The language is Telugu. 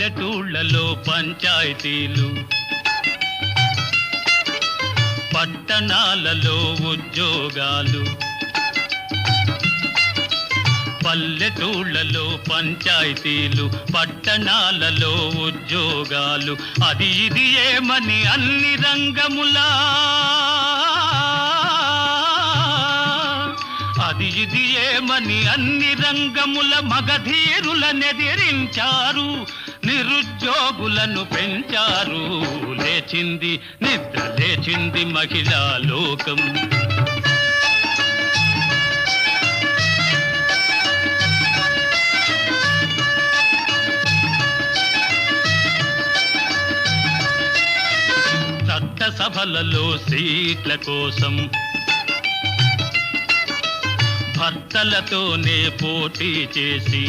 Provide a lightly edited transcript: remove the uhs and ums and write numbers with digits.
పల్లెటూళ్ళలో పంచాయతీలు, పట్టణాలలో ఉద్యోగాలు. పల్లెటూళ్ళలో పంచాయతీలు, పట్టణాలలో ఉద్యోగాలు. అది ఇది ఏమని అన్ని రంగములా, అది ఇది ఏమని అన్ని రంగముల మగధీరులనెదిరించారు, నిరుద్యోగులను పెంచారు. లేచింది నిద్ర లేచింది మహిళా లోకం. చట్టసభలలో సీట్ల కోసం భర్తలతోనే పోటీ చేసి